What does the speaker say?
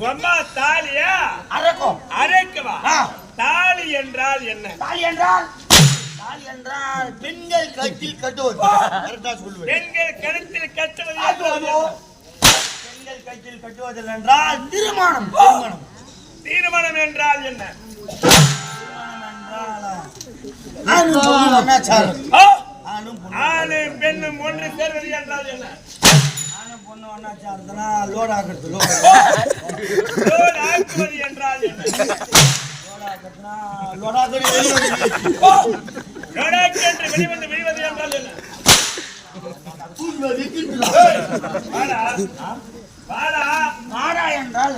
அம்மா தாலியா அரைக்கவா? தாலி என்றால் என்ன? தாலி என்றால் பெண்கள் கழுத்தில் கட்டுவது. கரெக்டா சொல்லுவேன். பெண்கள் கழுத்தில் கட்டுவது. பெண்கள் கழுத்தில் கட்டுவதில் என்றால் திருமணம். திருமணம் என்றால் என்ன? ஆணும் பெண்ணும் ஒன்று சேர்வது என்றால் என்ன? ஆணும் பொண்ணு ஒன்னா சேர்ந்தனா லோட் ஆக்குறது. லோட் ஆக்குவது என்றால் என்ன? லோடாக்கு என்று வெளிவது என்றால் என்ன? மாடா என்றால்